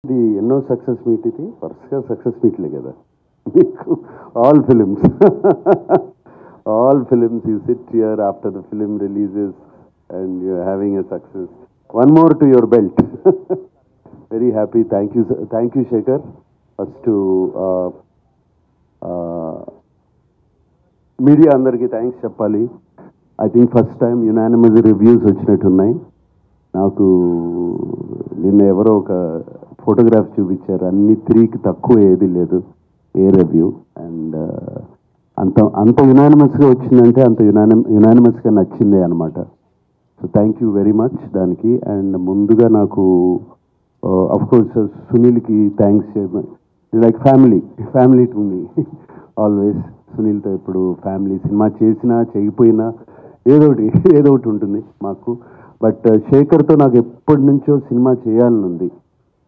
ఇది ఎన్నో success meet, ఇది వరుసగా సక్సెస్ మీట్లే కదా మీకు. All films you sit here after the film releases and you having a success. One more to your belt. Very happy. Thank you Shekhar. First media అందరికీ thanks చెప్పాలి. I think first time unanimous reviews వచ్చినట్టున్నాయి. నాకు నిన్న ఎవరో ఒక photograph చూపించారు, అన్ని 3కి తక్కువ ఏది లేదు ఏ రివ్యూ. అండ్ అంత యునానిమస్గా వచ్చిందంటే అంత యునానిమస్గా నచ్చిందే అనమాట. So thank you very much దానికి. అండ్ ముందుగా నాకు అఫ్కోర్స్ సునీల్కి thanks. Like family to me always. సునీల్తో ఇప్పుడు ఫ్యామిలీ. సినిమా చేసినా చేయకపోయినా ఏదో ఒకటి ఉంటుంది మాకు. బట్ శేఖర్తో నాకు ఎప్పటి నుంచో సినిమా చేయాలని ఉంది.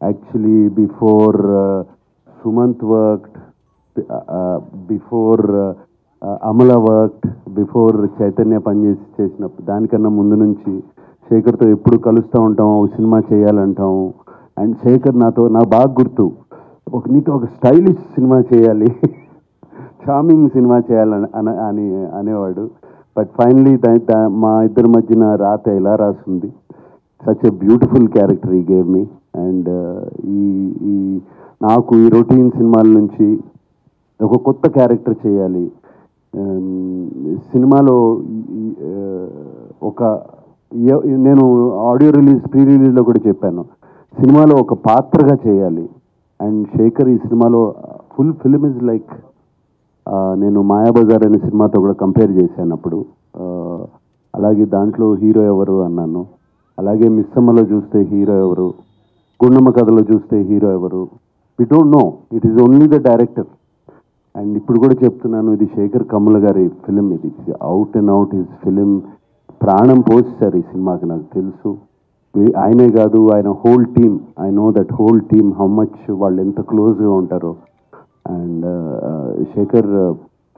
Actually before Sumanth worked, before Amala worked, before Chaitanya చేసినప్పుడు దానికన్నా ముందు నుంచి శేఖర్తో ఎప్పుడు కలుస్తూ ఉంటాం, సినిమా చేయాలంటాం. అండ్ శేఖర్ నాకు బాగా గుర్తు, నీతో ఒక స్టైలిష్ సినిమా చేయాలి, చార్మింగ్ సినిమా చేయాలని అనేవాడు. బట్ ఫైనలీ మా ఇద్దరి మధ్యన రాత ఎలా రాసింది. సచ్ ఎ బ్యూటిఫుల్ క్యారెక్టర్ ఈ గేవ్ మీ. అండ్ ఈ నాకు ఈ రొటీన్ సినిమాల నుంచి ఒక కొత్త క్యారెక్టర్ చేయాలి సినిమాలో. నేను ఆడియో ప్రీ రిలీజ్లో కూడా చెప్పాను, సినిమాలో ఒక పాత్రగా చేయాలి. అండ్ శేఖర్ ఈ సినిమాలో ఫుల్ ఫిలిం ఇస్ లైక్, నేను మాయాబజార్ అనే సినిమాతో కూడా కంపేర్ చేశాను అప్పుడు. అలాగే దాంట్లో హీరో ఎవరు అన్నాను. అలాగే మిస్సమ్మలో చూస్తే హీరో ఎవరు, గుండమ్మ కథలో చూస్తే హీరో ఎవరు, we don't know. It is only the director. And ఇప్పుడు కూడా చెప్తున్నాను, ఇది శేఖర్ కమ్ముల గారి ఫిలిం. ఇది out and out his film. ప్రాణం పోస్తారు ఈ సినిమాకి, నాకు తెలుసు. ఆయనే కాదు, ఆయన whole team. I know that whole team how much వాళ్ళు ఎంత క్లోజ్గా ఉంటారో. And Shekhar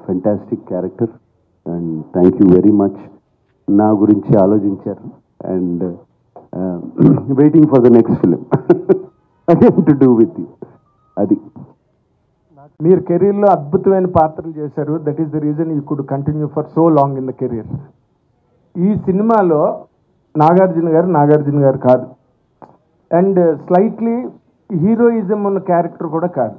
fantastic character. And thank you very much. నా గురించి ఆలోచించారు. And waiting for the next film again to do with you. అది మీరు కెరీర్లో అద్భుతమైన పాత్రలు చేశారు. That is the reason you could continue for so long in the career. ఈ సినిమాలో నాగార్జున గారు కాదు. అండ్ స్లైట్లీ హీరోయిజం ఉన్న క్యారెక్టర్ కూడా కాదు.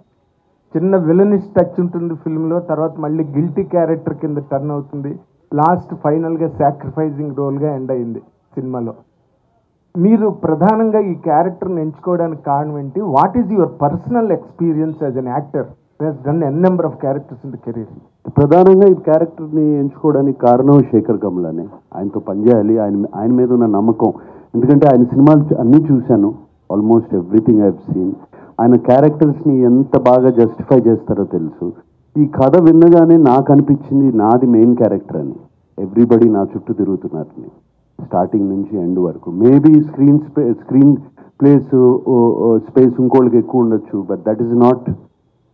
చిన్న విలనిష్ టచ్ ఉంటుంది ఫిల్మ్లో, తర్వాత మళ్ళీ గిల్టీ క్యారెక్టర్ కింద టర్న్ అవుతుంది. లాస్ట్ ఫైనల్గా సాక్రిఫైజింగ్ రోల్గా ఎండ్ అయింది సినిమాలో. మీరు ప్రధానంగా ఈ క్యారెక్టర్ని ఎంచుకోవడానికి కారణం ఏంటి? What is your personal experience as an actor who has done N number of characters in the career? ప్రధానంగా ఈ క్యారెక్టర్ని ఎంచుకోవడానికి కారణం శేఖర్ కమ్ములనే. ఆయనతో పనిచేయాలి, ఆయన మీద ఉన్న నమ్మకం. ఎందుకంటే ఆయన సినిమాలు అన్నీ చూశాను, almost everything I have seen. ఆయన క్యారెక్టర్స్ని ఎంత బాగా జస్టిఫై చేస్తారో తెలుసు. ఈ కథ విన్నగానే నాకు అనిపించింది నాది మెయిన్ క్యారెక్టర్ అని. ఎవ్రీబడి నా చుట్టూ తిరుగుతున్నారని, స్టార్టింగ్ నుంచి ఎండ్ వరకు. మేబీ స్క్రీన్ స్పేస్ ఇంకోళ్ళకి ఎక్కువ ఉండొచ్చు, but that is not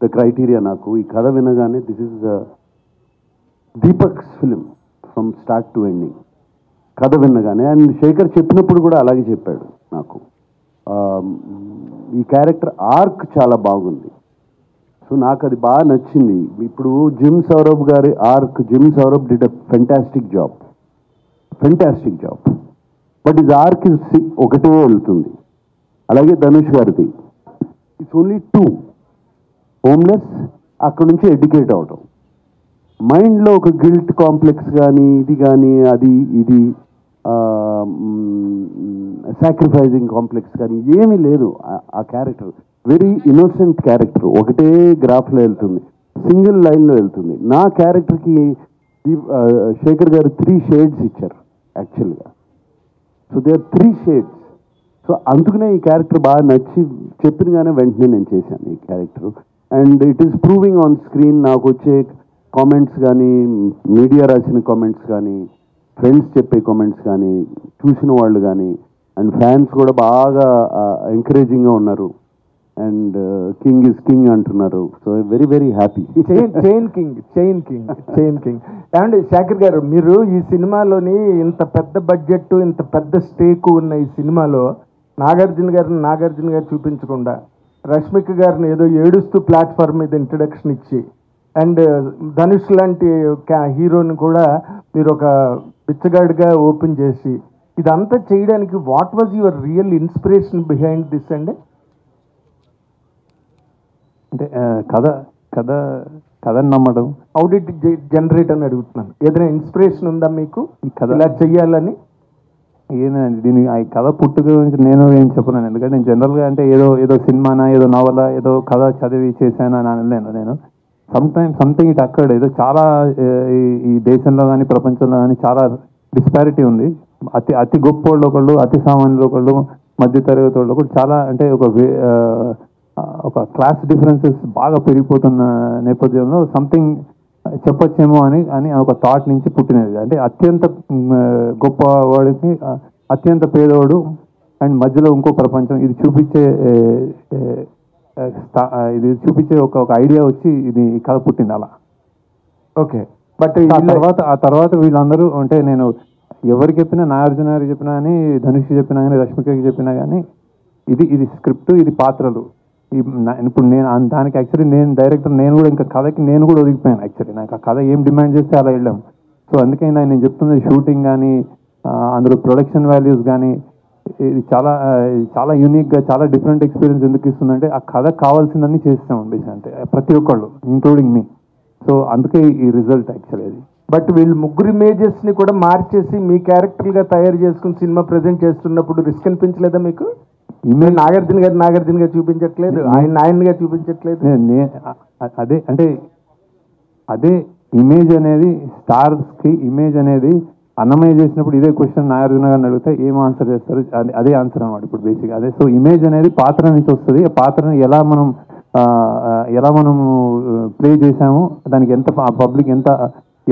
the criteria. నాకు ఈ కథ వినగానే this is Deepak's film from start to ending, కథ విన్నగానే. అండ్ శేఖర్ చెప్పినప్పుడు కూడా అలాగే చెప్పాడు నాకు. ఈ క్యారెక్టర్ ఆర్క్ చాలా బాగుంది. సో నాకు అది బాగా నచ్చింది. ఇప్పుడు జిమ్ సౌరభ్ గారి arc, gym Saurabh did a fantastic job. But ఇది ఆర్క్ ఒకటే వెళ్తుంది. అలాగే ధనుష్ గారిది ఇట్స్ ఓన్లీ 2. హోమ్లెస్, అక్కడ నుంచి ఎడ్యుకేట్ అవటం, మైండ్లో ఒక గిల్ట్ కాంప్లెక్స్ కానీ ఇది కానీ ఇది సాక్రిఫైజింగ్ కాంప్లెక్స్ కానీ ఏమీ లేదు. ఆ క్యారెక్టర్ వెరీ ఇన్నోసెంట్ క్యారెక్టర్, ఒకటే గ్రాఫ్లో వెళ్తుంది, సింగిల్ లైన్లో వెళ్తుంది. నా క్యారెక్టర్కి శేఖర్ గారు 3 షేడ్స్ ఇచ్చారు యాక్చువల్గా. So they are 3 shades. So అందుకనే ఈ క్యారెక్టర్ బాగా నచ్చి చెప్పినగానే వెంటనే నేను చేశాను ఈ character. And it is proving on screen. నాకు వచ్చే కామెంట్స్ కానీ, మీడియా రాసిన కామెంట్స్ కానీ, ఫ్రెండ్స్ చెప్పే కామెంట్స్ కానీ, చూసిన వాళ్ళు కానీ, అండ్ ఫ్యాన్స్ కూడా బాగా ఎంకరేజింగ్గా ఉన్నారు. అండ్ కింగ్ ఇస్ కింగ్ అంటున్నారు. So very very happy. Chain king. And Shekhar garu, మీరు ఈ సినిమాలోని ఇంత పెద్ద బడ్జెట్, ఇంత పెద్ద స్టేక్ ఉన్న ఈ సినిమాలో నాగార్జున గారు చూపించకుండా రష్మిక గారిని ఏదో ఏడుస్తూ ప్లాట్ఫామ్ మీద ఇంట్రడక్షన్ ఇచ్చి, అండ్ ధనుష్ లాంటి హీరోని కూడా మీరు ఒక బిచ్చగాడిగా ఓపెన్ చేసి, ఇదంతా చేయడానికి what was your real inspiration behind this అండి? అంటే కథ కథ కథని నమ్మడం. హౌ డిడ్ జనరేట్ అని అడుగుతున్నాను. ఏదైనా ఇన్స్పిరేషన్ ఉందా మీకు ఈ కథ ఇలా చెయ్యాలని? ఏంటంటే దీని ఈ కథ పుట్టుక గురించి నేను ఏం చెప్పలేను. ఎందుకంటే నేను జనరల్గా అంటే ఏదో సినిమానా, ఏదో నవల, ఏదో కథ చదివి చేశానా అని అనలేను నేను. Something it occurred. ఏదో చాలా ఈ దేశంలో కానీ ప్రపంచంలో కానీ చాలా డిస్పారిటీ ఉంది. అతి గొప్ప వాళ్ళు ఒకళ్ళు, అతి సామాన్యులు ఒకళ్ళు, మధ్యతరగతి వాళ్ళు ఒకళ్ళు, చాలా అంటే ఒక క్లాస్ డిఫరెన్సెస్ బాగా పెరిగిపోతున్న నేపథ్యంలో సంథింగ్ చెప్పొచ్చేమో అని ఒక థాట్ నుంచి పుట్టినది. అంటే అత్యంత గొప్పవాడికి అత్యంత పేదవాడు అండ్ మధ్యలో ఇంకో ప్రపంచం, ఇది చూపించే ఒక ఐడియా వచ్చి ఇది కథ పుట్టింది అలా. ఓకే, బట్ ఆ తర్వాత వీళ్ళందరూ అంటే నేను ఎవరికి చెప్పినా, నాగార్జున గారికి చెప్పినా కానీ, ధనుష్ చెప్పినా కానీ, రష్మికకి చెప్పినా కానీ ఇది స్క్రిప్ట్, ఇది పాత్రలు. ఇప్పుడు నేను దానికి యాక్చువల్లీ నేను డైరెక్టర్, నేను కూడా ఇంకా కథకి నేను కూడా ఒదిగిపోయాను. యాక్చువల్లీ నాకు ఆ కథ ఏం డిమాండ్ చేస్తే అలా వెళ్ళాం. సో అందుకే నేను చెప్తున్నది షూటింగ్ కానీ, అందులో ప్రొడక్షన్ వాల్యూస్ కానీ, ఇది చాలా యూనిక్గా, చాలా డిఫరెంట్ ఎక్స్పీరియన్స్ ఎందుకు ఇస్తుందంటే ఆ కథ కావాల్సిందని చేస్తాం బేసిక్, అంటే ప్రతి ఒక్కళ్ళు ఇంక్లూడింగ్ మీ. సో అందుకే ఈ రిజల్ట్ యాక్చువల్లీ అది. బట్ వీళ్ళు ముగ్గురు ఇమేజెస్ ని కూడా మార్చేసి మీ క్యారెక్టర్ గా తయారు చేసుకుని సినిమా ప్రజెంట్ చేస్తున్నప్పుడు రిస్క్ అనిపించలేదా మీకు? ఇమేజ్ నాగార్జున గారు చూపించట్లేదు, ఆయనగా చూపించట్లేదు. అదే అంటే అదే ఇమేజ్ అనేది స్టార్స్కి ఇమేజ్ అనేది అన్నమయ్య చేసినప్పుడు ఇదే క్వశ్చన్ నాగార్జున గారిని అడిగితే ఏం ఆన్సర్ చేస్తారు, అదే ఆన్సర్ అనమాట ఇప్పుడు బేసిక్ అదే. సో ఇమేజ్ అనేది పాత్ర నుంచి వస్తుంది. ఆ పాత్రని ఎలా మనం ప్లే చేసాము, దానికి ఎంత పబ్లిక్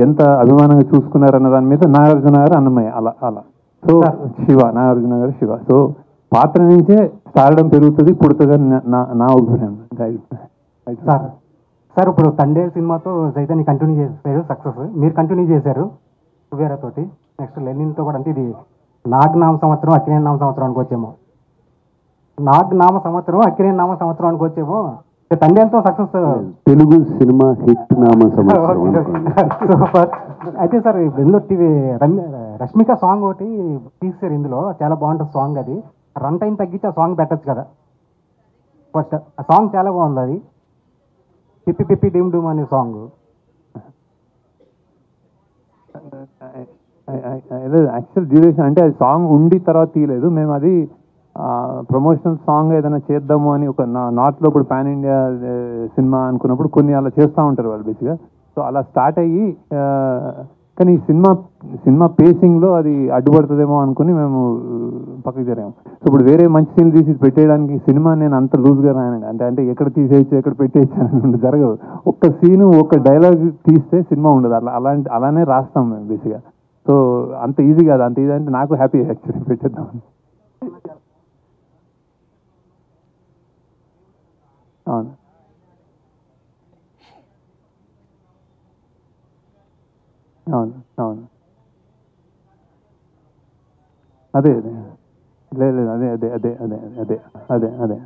ఎంత అభిమానంగా చూసుకున్నారన్న దాని మీద నాగార్జున గారు అన్నమయ్య అలా. సో నాగార్జున గారు శివ. సో పాత్ర నుంచే స్టార్డం పెరుగుతుంది, పుడుతుంది అని నా అభిప్రాయం. సార్ ఇప్పుడు తండే సినిమాతో చైతన్య కంటిన్యూ చేశారు, సక్సెస్. మీరు కంటిన్యూ చేశారు కుబేరాతోటి, నెక్స్ట్ లెనిన్తో కూడా. అంటే ఇది నామ సంవత్సరం అక్కినేని నామ సంవత్సరం అనుకోవచ్చేమో, నామ సంవత్సరం అక్కినేని నామ సంవత్సరం అనుకోవచ్చేమో. తండేలతో సక్సెస్, తెలుగు సినిమా హిట్ నామ సంవత్సరం. సూపర్. అయితే సార్ ఇందులో రష్మిక సాంగ్ ఒకటి తీసారు, ఇందులో చాలా బాగుంటుంది సాంగ్. అది రన్ టైం తగ్గించి ఆ సాంగ్ పెట్టచ్చు కదా. ఫస్ట్ ఆ సాంగ్ చాలా బాగుంది, అది పిప్పి పిప్పి డీమ్ డూమ్ అనే సాంగ్. యాక్చువల్ డ్యూరేషన్ అంటే అది సాంగ్ ఉండి తర్వాత తీయలేదు మేము. అది ప్రమోషనల్ సాంగ్ ఏదైనా చేద్దాము అని ఒక నార్త్లో ఇప్పుడు పాన్ ఇండియా సినిమా అనుకున్నప్పుడు కొన్ని అలా చేస్తూ ఉంటారు వాళ్ళు బేసిక్గా. సో అలా స్టార్ట్ అయ్యి కానీ సినిమా పేసింగ్లో అది అడ్డుపడుతుందేమో అనుకుని మేము పక్కకి జరిగాము. సో ఇప్పుడు వేరే మంచి సీన్ తీసి పెట్టేయడానికి సినిమా నేను అంత లూజ్గా రాయనండి. అంటే ఎక్కడ తీసేయచ్చు, ఎక్కడ పెట్టేయచ్చు అని జరగదు. ఒక్క సీను, ఒక్క డైలాగ్ తీస్తే సినిమా ఉండదు. అలానే రాస్తాం మేము బేసిక్గా. సో అంత ఈజీ కాదు. అంత ఈజీ అంటే నాకు హ్యాపీ యాక్చువల్లీ పెట్టేద్దామని. అవును అవును అవును అదే లేదు అదే అదే అదే అదే అదే అదే అదే